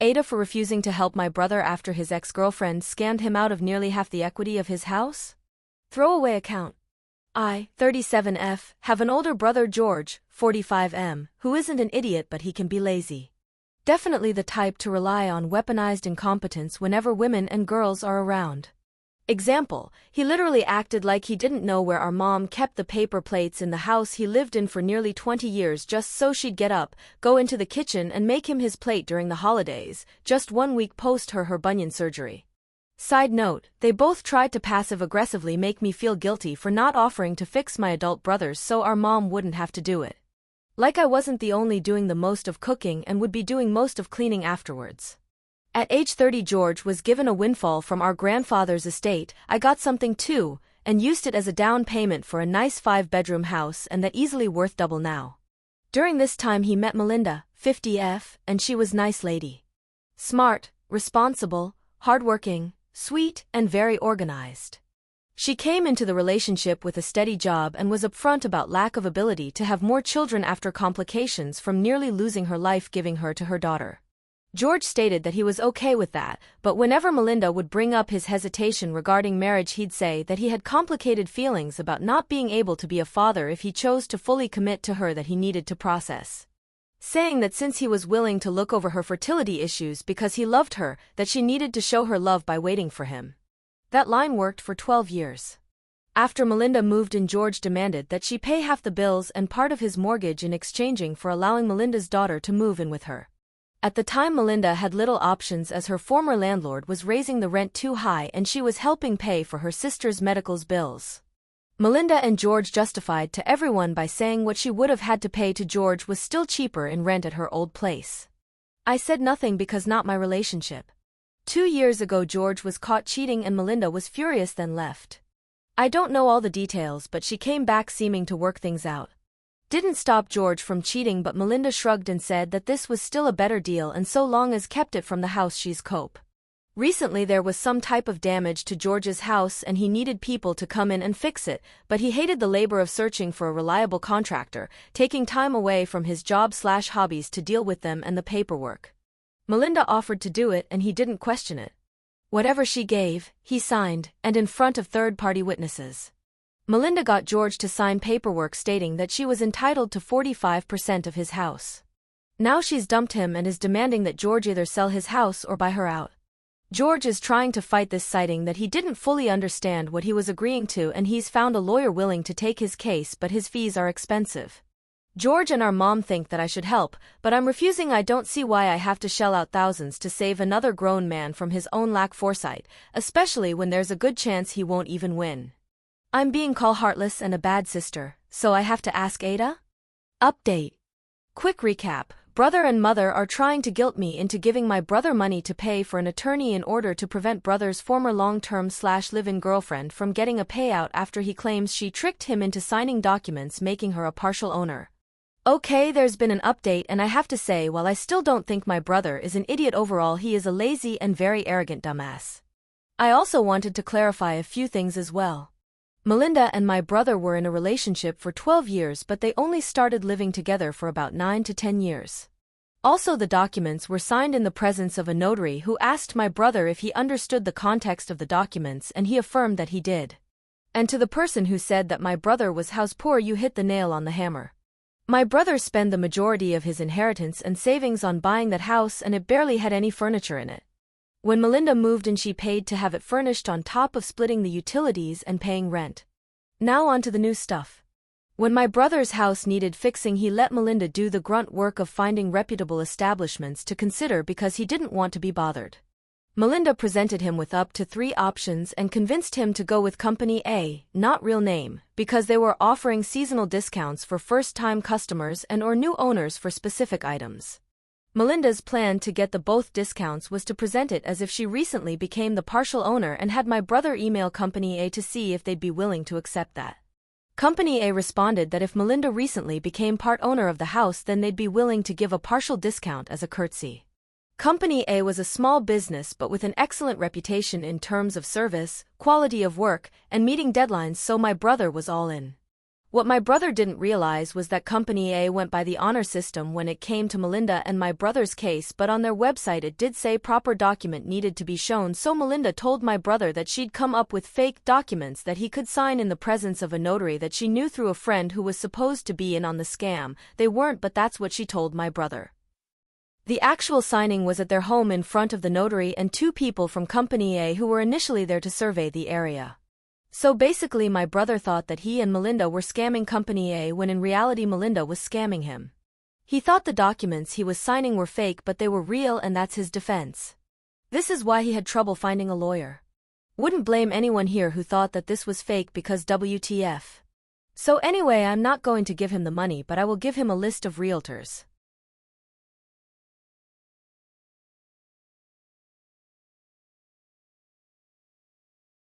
AITA for refusing to help my brother after his ex-girlfriend scammed him out of nearly half the equity of his house? Throwaway account. I, 37F, have an older brother George, 45M, who isn't an idiot but he can be lazy. Definitely the type to rely on weaponized incompetence whenever women and girls are around. Example, he literally acted like he didn't know where our mom kept the paper plates in the house he lived in for nearly 20 years just so she'd get up, go into the kitchen and make him his plate during the holidays, just 1 week post her bunion surgery. Side note, they both tried to passive-aggressively make me feel guilty for not offering to fix my adult brothers so our mom wouldn't have to do it. Like I wasn't the only doing the most of cooking and would be doing most of cleaning afterwards. At age 30 George was given a windfall from our grandfather's estate. I got something too, and used it as a down payment for a nice 5-bedroom house and that easily worth double now. During this time he met Melinda, 50F, and she was nice lady. Smart, responsible, hardworking, sweet, and very organized. She came into the relationship with a steady job and was upfront about lack of ability to have more children after complications from nearly losing her life giving her to her daughter. George stated that he was okay with that, but whenever Melinda would bring up his hesitation regarding marriage he'd say that he had complicated feelings about not being able to be a father if he chose to fully commit to her that he needed to process. Saying that since he was willing to look over her fertility issues because he loved her, that she needed to show her love by waiting for him. That line worked for 12 years. After Melinda moved in, George demanded that she pay half the bills and part of his mortgage in exchanging for allowing Melinda's daughter to move in with her. At the time Melinda had little options as her former landlord was raising the rent too high and she was helping pay for her sister's medical bills. Melinda and George justified to everyone by saying what she would have had to pay to George was still cheaper in rent at her old place. I said nothing because not my relationship. 2 years ago George was caught cheating and Melinda was furious then left. I don't know all the details but she came back seeming to work things out. Didn't stop George from cheating but Melinda shrugged and said that this was still a better deal and so long as kept it from the house she's cope. Recently there was some type of damage to George's house and he needed people to come in and fix it, but he hated the labor of searching for a reliable contractor, taking time away from his job/hobbies to deal with them and the paperwork. Melinda offered to do it and he didn't question it. Whatever she gave, he signed, and in front of third-party witnesses. Melinda got George to sign paperwork stating that she was entitled to 45% of his house. Now she's dumped him and is demanding that George either sell his house or buy her out. George is trying to fight this, citing that he didn't fully understand what he was agreeing to and he's found a lawyer willing to take his case but his fees are expensive. George and our mom think that I should help, but I'm refusing. I don't see why I have to shell out thousands to save another grown man from his own lack foresight, especially when there's a good chance he won't even win. I'm being called heartless and a bad sister, so I have to ask AITA? Update. Quick recap. Brother and mother are trying to guilt me into giving my brother money to pay for an attorney in order to prevent brother's former long-term/live-in girlfriend from getting a payout after he claims she tricked him into signing documents making her a partial owner. Okay, there's been an update and I have to say while I still don't think my brother is an idiot overall, he is a lazy and very arrogant dumbass. I also wanted to clarify a few things as well. Melinda and my brother were in a relationship for 12 years but they only started living together for about 9 to 10 years. Also the documents were signed in the presence of a notary who asked my brother if he understood the context of the documents and he affirmed that he did. And to the person who said that my brother was house poor, you hit the nail on the hammer. My brother spent the majority of his inheritance and savings on buying that house and it barely had any furniture in it. When Melinda moved in she paid to have it furnished on top of splitting the utilities and paying rent. Now on to the new stuff. When my brother's house needed fixing he let Melinda do the grunt work of finding reputable establishments to consider because he didn't want to be bothered. Melinda presented him with up to 3 options and convinced him to go with Company A, not real name, because they were offering seasonal discounts for first-time customers and or new owners for specific items. Melinda's plan to get the both discounts was to present it as if she recently became the partial owner and had my brother email Company A to see if they'd be willing to accept that. Company A responded that if Melinda recently became part owner of the house then they'd be willing to give a partial discount as a courtesy. Company A was a small business but with an excellent reputation in terms of service, quality of work, and meeting deadlines, so my brother was all in. What my brother didn't realize was that Company A went by the honor system when it came to Melinda and my brother's case, but on their website it did say proper document needed to be shown, so Melinda told my brother that she'd come up with fake documents that he could sign in the presence of a notary that she knew through a friend who was supposed to be in on the scam. They weren't, but that's what she told my brother. The actual signing was at their home in front of the notary and two people from Company A who were initially there to survey the area. So basically my brother thought that he and Melinda were scamming Company A when in reality Melinda was scamming him. He thought the documents he was signing were fake, but they were real, and that's his defense. This is why he had trouble finding a lawyer. Wouldn't blame anyone here who thought that this was fake because WTF. So anyway, I'm not going to give him the money, but I will give him a list of realtors.